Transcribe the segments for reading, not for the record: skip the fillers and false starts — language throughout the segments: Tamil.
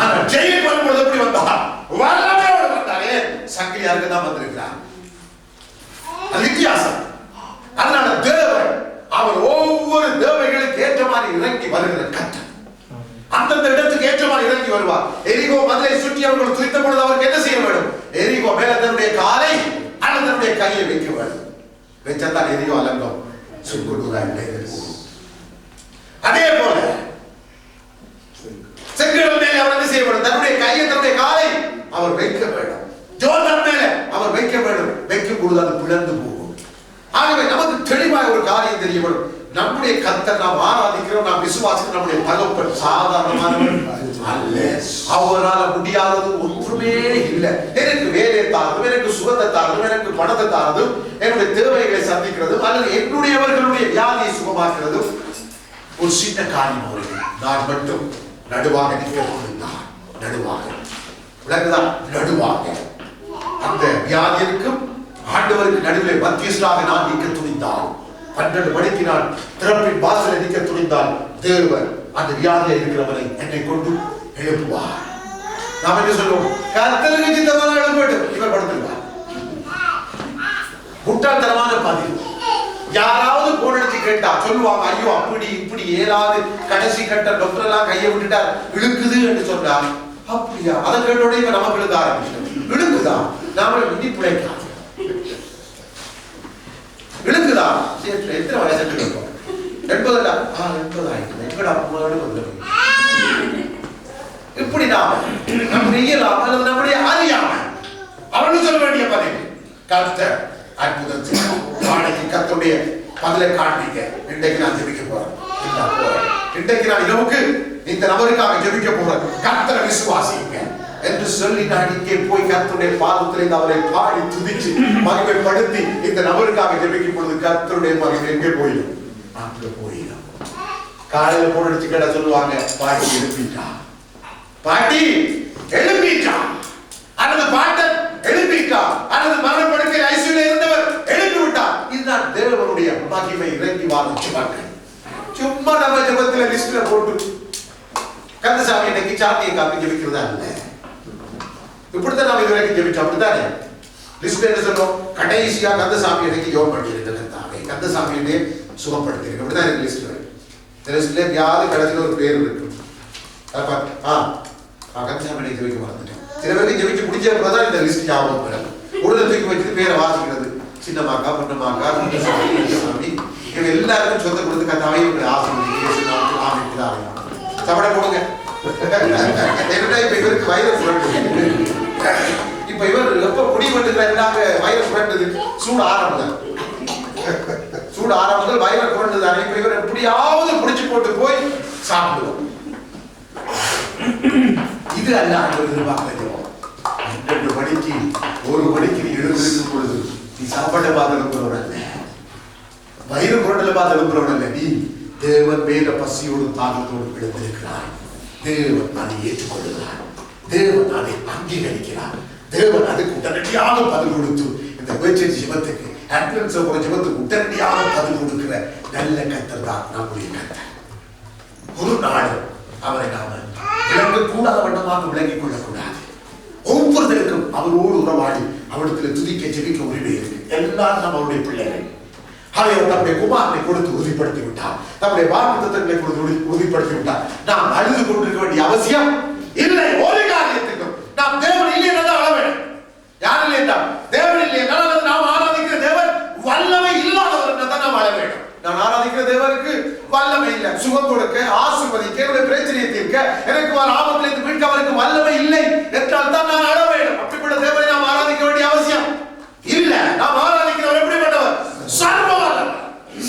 ஆனால் ஜெயிலுக்கு வரும்பொழுது எப்படி வந்தார்? வல்லமையோடு வந்தாரே. சங்கிலியாருக்கு தான் வந்திருக்கிறார். அது வித்தியாசம். அதனால தேவன் அவர் ஒவ்வொரு தேவைகளுக்கு ஏற்ற மாதிரி இறங்கி வருகிற கர்த்தர். அந்தந்த இடத்துக்கு ஏற்ற மாதிரி இறங்கி வருவார். எரிகோ மதிலை சுற்றி அவர்கள் துரித்த பொழுது அவருக்கு என்ன செய்ய வேண்டும்? எரிகோ மேல தன்னுடைய காலை அல்லது தன்னுடைய கையை வைக்க வேண்டும். வச்சால் எரிகோ அலங்கம் சுக்குடுறாங்க. அதே போல செங்கடல் மேலே அவர் என்ன செய்ய வேண்டும்? தன்னுடைய கையை தன்னுடைய காலை அவர் வைக்க வேண்டும். ஜோர்தான் மேலே அவர் வைக்க வேண்டும். வைக்கும் பொழுது அது பிளந்து போகும். ஆகவே நமக்கு தெளிவாக ஒரு காரியம் தெரிய வரும். நம்முடைய கர்த்தர் நாம் ஆராதிக்கிறோம், நாம் விசுவாசிக்கிறோம். நம்முடைய தகப்பன் சாதாரணமானவர் அல்ல. அவரால் முடியாதது ஒன்றுமே இல்லை. எனக்கு வேலையை தாரதும், எனக்கு சுகத்தை தாரதும், எனக்கு பணத்தை தாரதும், என்னுடைய தேவைகளை சந்திக்கிறதும் அல்லது என்னுடையவர்களுடைய வியாதியை சுகமாக்குறதும் ஒரு சின்ன காரியம் அவர்கள். நான் மட்டும் நடுவாக நிற்க முடிந்தார். நடுவாக விளங்குதான். நடுவாக அந்த வியாதிக்கும் ஆண்டவருக்கு நடுவில் மத்தியஸ்டாக நான் நிற்க துணிந்தால், 12 மணிக்கு நான் திறப்பின் வாசலை நிற்க துணிந்தால், தேவன் அந்த வியாதியை இருக்கிறவரை என்னை கொண்டு எழுப்புவார். நாம் என்ன சொல்லுவோம்? கர்த்தருக்கு சித்தமான எழுப்பட்டும். இவர் படுத்துவார். முட்டாள்தனமான பதில். யாராவது போன் அடிச்சு கேட்டா சொல்லுவாங்க, ஐயோ அப்படி இப்படி ஏதாவது கடைசி கட்ட டாக்டர் எல்லாம் கையை விட்டுட்டார், இழுக்குது என்று சொன்னார். அப்படியா? அதை கேட்டோட இப்ப நமக்கு இழுக்க ஆரம்பிச்சோம். இழுக்குதா? நாம இனி பிழைக்காது. இழுக்குதா? எத்தனை வயசுக்கு இருக்கும்? 80 ஆயிடுச்சு. எங்கடா இப்படி நம்ம இயலாம அல்லது நம்முடைய அறியாம அவர்கள் சொல்ல வேண்டிய பதிவு கர்த்தர் அற்புதம் நாளைக்கு கர்த்தருடைய பதிலை காண்பீங்க. இன்றைக்கு நான் ஜெபிக்க போறேன். இன்றைக்கு நான் இரவுக்கு இந்த நபருக்காக ஜெபிக்க போறேன். கர்த்தரை விசுவாசிங்க என்று சொல்லி நான் இங்கே போய் கர்த்தருடைய பாதத்தில் அவரை பாடி துதிச்சு மகிமைப்படுத்தி இந்த நபருக்காக ஜெபிக்கும் பொழுது கர்த்தருடைய மகிமை எங்கே போயிடும்? அங்க போயிடும். காலையில போன் அடிச்சு கேட்டா சொல்லுவாங்க, பாட்டி எழுப்பிட்டா, பாட்டி எழுப்பிட்டா, அல்லது பாட்டன் எழுப்பிட்டா, அல்லது மரணப்படுக்கை ஐசியூல இருந்தவர் எழுப்பி விட்டார். இதுதான் தேவனுடைய மகிமை இறங்கி வாழ்ச்சி. சும்மா நம்ம ஜெபத்துல லிஸ்ட்ல போட்டு கந்தசாமி இன்னைக்கு சாத்தியை காப்பி ஜெபிக்கிறதா இல்லை. இப்படித்தான் நாம் இதுவரைக்கும் ஜெபிச்சோம். அப்படித்தானே லிஸ்ட் என்ன சொல்றோம்? கடைசியா கந்தசாமி இன்னைக்கு யோகம் பண்ணிருக்காங்க, கந்தசாமியை சுகப்படுத்திருக்கு. அப்படிதான் இருக்கு லிஸ்ட். லிஸ்ட்ல யாரு கடைசியில் ஒரு பேர் இருக்கு. கந்தசாமி ஜெபிக்க மறந்துட்டேன். சில பேருக்கு ஜெபிச்சு முடிச்ச தான் இந்த லிஸ்ட் ஞாபகம் வரும். உடனே தூக்கி வச்சுட்டு பேரை வாசிக்கிறது. சின்னமாக்கா, பொன்னமாக்கா, கந்தசாமி இவங்க எல்லாருக்கும் சொந்த கொடுத்து கத்தாவே ஆசிரியர் சபட போடுங்க. இப்ப இவருக்கு வைரஸ் இப்ப இவர் எப்ப முடிவு பண்ணுறாங்க? வைரஸ் புரண்டது சூடு ஆரம்பம், சூடு ஆரம்பத்தில் வைரஸ் புரண்டது. இப்ப இவர் எப்படியாவது பிடிச்சு போட்டு போய் சாப்பிடுவோம். இது அல்ல எதிர்பார்க்கிறோம். 2 மணிக்கு 1 மணிக்கு நீ எழுந்திருக்கும் பொழுது நீ சாப்பாட்டை பார்த்து எழுப்புறவன் அல்ல, வயிறு புரண்டலை பார்த்து எழுப்புறவன் அல்ல. நீ தேவன் மேல பசியோடு தாகத்தோடு எழுந்திருக்கிறார். தேவன் அதை ஏற்றுக்கொள்கிறார். தேவன் அதை அங்கீகரிக்கிறார். தேவன் அதுக்கு உடனடியாக பதில் கொடுத்து இந்த பேச்சு ஜெபத்துக்கு ஆம்புலன்ஸ் போற ஜெபத்துக்கு உடனடியாக பதில் கொடுக்கிற நல்ல கர்த்தர் தான் நம்முடைய கர்த்தர். ஒரு நாள் அவரை நாம விளங்கக்கூடாத வண்ணமாக விளங்கிக் கொள்ளக்கூடாது. ஒவ்வொருத்தருக்கும் அவரோடு உறவாடி அவரிடத்தில் துதிக்க ஜெபிக்க உரிமை இருக்கு. எல்லாரும் நம்ம அவருடைய பிள்ளைகள். அவர் தம்முடைய குமாரனை கொடுத்து உறுதிப்படுத்தி விட்டார். தம்முடைய வாக்குத்தத்தங்களை கொடுத்து உறுதிப்படுத்தி விட்டார். நாம் அழுது கொண்டிருக்க வேண்டிய அவசியம் இல்லை. ஒரு காரியத்துக்கும் நாம் தேவன் இல்லை என்றால் அழ வேண்டும். யார் இல்லை என்றால் தேவன் இல்லை என்றால் நாம் ஆராதிக்கிற தேவன் வல்லமை இல்லாதவர் என்றால் நாம் அழ வேண்டும். நான் ஆராதிக்கிற தேவனுக்கு வல்லமை இல்லை. சுகம் கொடுக்க, ஆசீர்வதிக்க, என்னுடைய பிரச்சனையை தீர்க்க, எனக்கு ஆபத்திலிருந்து மீட்க அவருக்கு வல்லமை இல்லை என்றால் தான் நான் அழ வேண்டும். அப்படிப்பட்ட தேவனை நாம் ஆராதிக்க வேண்டிய அவசியம் இல்லை. நாம் ஆராதிக்கிறவர் எப்படிப்பட்டவர்? சர்வ வல்லவர்,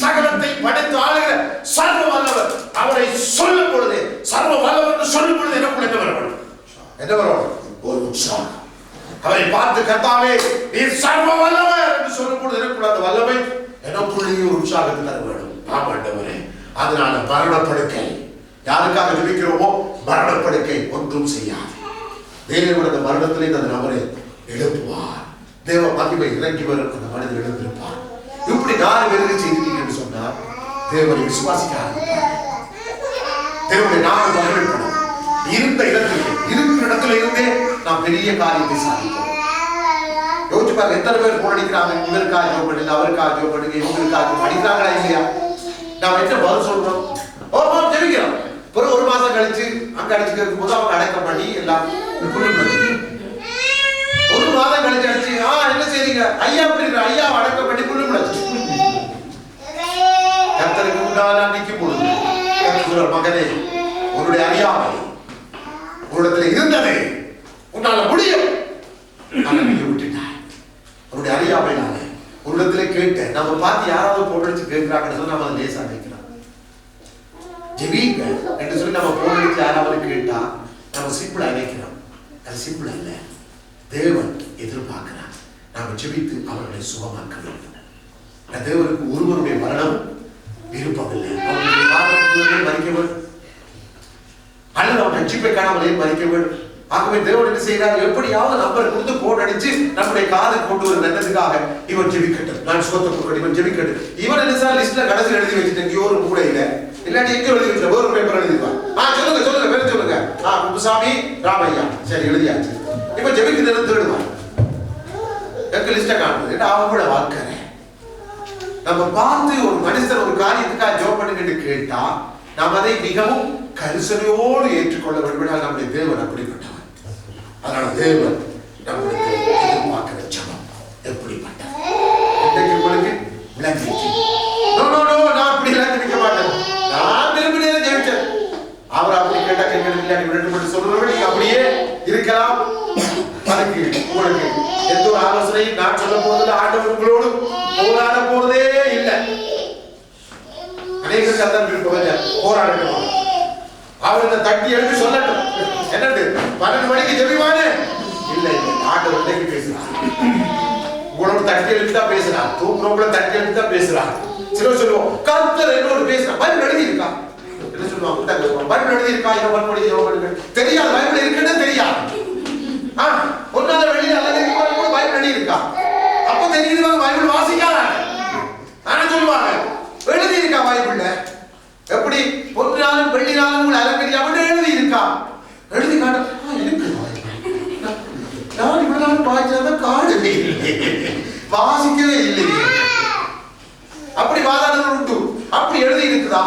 சகலத்தை படைத்து ஆளுகிற சர்வ வல்லவர். அவரை சொல்லும் பொழுது சர்வ வல்லவர் என்று சொல்லும் பொழுது எனக்குள்ள என்ன வரணும்? என்ன வரணும்? ஒரு உற்சாகம். அவரை பார்த்து கர்த்தாவே நீர் சர்வ வல்லவர் என்று சொல்லும் பொழுது எனக்குள்ள அந்த வல்லமை எனக்குள்ளேயே ஒரு உற்சாகத்தை தர வேண்டும். ஆண்டவரே, அதனால மரணப்படுக்கை யாருக்காக ஜெபிக்கிறோமோ மரணப்படுக்கை ஒன்றும் செய்யாது. தேவன் அந்த மரணத்திலே அந்த நபரை எழுப்புவார். தேவ மகிமை இறங்கி வரும். அந்த மனிதர் எழுந்திருப்பார். இப்படி 4 பேருக்கு செய்திருக்கீங்கன்னு சொன்னார். தேவனை விசுவாசிக்க ஆரம்பிப்பார். தேவனுடைய நாமம் மகிமைப்படும். இருந்த இடத்திற்கு ஜெபத்துல இருந்தே நாம் பெரிய காரியத்தை சாதிப்போம். யோசிச்சு பாருங்க, எத்தனை பேர் போன் அடிக்கிறாங்க, இவருக்காக ஜெபம் பண்ணுங்க, அவருக்காக ஜெபம் பண்ணுங்க, இவங்களுக்காக ஜெபம் அடிக்கிறாங்களா இல்லையா? நாம் என்ன பதில் சொல்றோம்? ஓ ஜெபிக்கிறோம். ஒரு மாசம் கழிச்சு அங்க அடிச்சுட்டு இருக்கும் போது அவங்க அடக்கம் பண்ணி எல்லாம் ஒரு மாதம் கழிச்சு அடிச்சு என்ன செய்றீங்க ஐயா, அப்படி ஐயா அடக்கம் பண்ணி புல்லு முளைச்சு கர்த்தருக்கு முன்னால நிற்கும் பொழுது கர்த்தர் மகனே, உன்னுடைய அறியாமை உன்னிடத்துல இருந்ததே, உன்னால முடியும், விட்டுட்டாய். உன்னுடைய அறியாமைனால உன்னிடத்துல கேட்ட நம்ம பார்த்து யாராவது போன் அடிச்சு கேட்கிறாங்கன்னு நம்ம அதை லேசா கேட்கிறோம். ஜெபிங்க என்று சொல்லி நம்ம போன் அடிச்சு யாராவது கேட்டா நம்ம சிம்பிளா நினைக்கிறோம். அது சிம்பிள் அல்ல. தேவன் எதிர்பார்க்கிறார் நாம் ஜெபித்து அவர்களை சுகமாக்க வேண்டும். தேவனுக்கு ஒருவருடைய மரணம் விருப்பமில்லை. அவர்களுடைய மறிக்க வேண்டும் அல்லது அவன் ரட்சிப்பை காணாமலே மறிக்க வேண்டும். ஆகவே தேவன் என்ன செய்கிறார்? எப்படியாவது நம்பர் கொடுத்து போன் அடிச்சு நம்முடைய காதை கொண்டு வர நல்லதுக்காக இவன் ஜெபிக்கட்டும், நான் சுகத்தை கொடுக்கணும், இவன் ஜெபிக்கட்டும். இவன் என்ன சார் லிஸ்ட்ல கடைசி எழுதி வச்சுட்டேன், ஒரு மூலையில இல்லாட்டி எங்க எழுதி வச்சுட்ட ஒரு பேப்பர் எழுதிப்பான். சொல்லுங்க சொல்லுங்க பேர் சொல்லுங்க. குப்புசாமி ராமையா, சரி எழுதியாச்சு. இப்ப ஜெபிக்கிறது தேடுவான், எங்க லிஸ்ட காணுது. அவங்களோட வாழ்க்கை நம்ம பார்த்து ஒரு மனுஷன் ஒரு காரியத்துக்காக ஜெபம் பண்ணுன்னு கேட்டா நாம் அதை மிகவும் கரிசனையோடு ஏற்றுக்கொள்ள வேண்டும். நம்முடைய தேவன் அப்படிப்பட்டவர். அதனால தேவன் நம்முடைய எதிர்பார்க்கிற ஜெபம் எப்படிப்பட்டது இன்றைக்கு உங்களுக்கு விளங்கிச்சு. நான் அப்படி விளக்கி நிற்க மாட்டேன், நான் விரும்பினதை ஜெபிச்சேன். அவர் அப்படி கேட்டா கேட்கறது சொல்றவங்க நீங்க அப்படியே இருக்கலாம். அதுக்கு உங்களுக்கு எந்த ஒரு ஆலோசனையும் நான் சொல்ல போறது ஆண்டவர் உங்களோடு போராட போறதே இல்லை. அநேக கதம் போராடட்டும், அவர் இந்த தட்டி எடுத்து சொல்லட்டும். என்னது 12 மணிக்கு ஜெபிவானே இல்லை, ஆண்டவர் இன்னைக்கு பேசுறார். உங்களோட தட்டி எடுத்து தான் பேசுறார், தூங்குறவங்கள தட்டி எடுத்து தான் பேசுறார். சிலர் சொல்லுவோம் கர்த்தர் என்னோட பேசுறார். பைபிள் எழுதி இருக்கா? என்ன சொல்லுவாங்க? பைபிள் எழுதி இருக்கா? தெரியாது. பைபிள் இருக்குன்னு தெரியாது. ஒன்னால வெளியில பைபிள் எழுதி இருக்கா? அப்ப தெரியுது பைபிள் வாசிக்காத. ஆனா சொல்லுவாங்க எழுதி இருக்கா பைபிள்ல? எப்படி பொன்னாலும் வெள்ளினாலும் உங்களை அலங்கரிக்காம எழுதி இருக்கா? எழுதி காட்ட இருக்கு. நான் இவ்வளவு நாள் வாய்ச்சாதான் காடவே இல்லை, வாசிக்கவே இல்லையே. அப்படி வாதாடுறது உண்டு. அப்படி எழுதி இருக்குதா?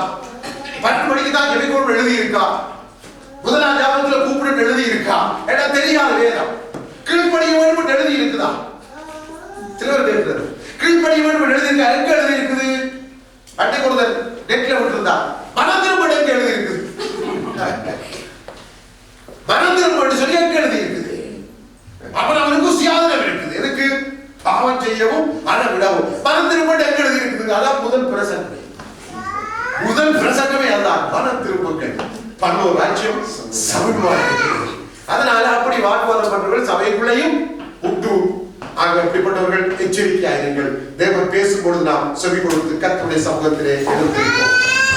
12 மணிக்கு தான் ஜெபிக்கணும் எழுதி இருக்கா? முதலாம் ஜாபத்துல கூப்பிட்டு எழுதி இருக்கா? ஏன்னா தெரியாது வேதம். கீழ்ப்படிய வேண்டும் எழுதி இருக்குதா? சிலவர் கேட்கிறது கீழ்ப்படிய வேண்டும் எழுதி இருக்கா? எங்க எழுதி இருக்குது? அட்டை கொடுத்த நெட்ல விட்டுருந்தா மனந்திரும்ப எங்க எழுதி இருக்குது? மனந்திரும்ப சொல்லி எங்க எழுதி இருக்குது? அவனுக்கு சுயாதனம் இருக்குது. எதுக்கு? பாவம் செய்யவும் அதை விடவும். மனந்திரும்ப எங்க எழுதி இருக்குது? அதான் முதல் பிரசங்கமே. முதல் பிரசங்கமே அதான், மனந்திரும்புங்கள் பரலோக ராஜ்யம் சமீபமாக இருக்கிறது. அதனால அப்படி வாக்குவாதம் பண்றவர்கள் சபைக்குள்ளேயும் உண்டு. ஆக அப்படிப்பட்டவர்கள் எச்சரிக்கையாயிருங்கள். தேவன் பேசும்பொழுது நாம் செவி கொடுத்து கர்த்தருடைய சமூகத்திலே எழுந்திருப்போம்.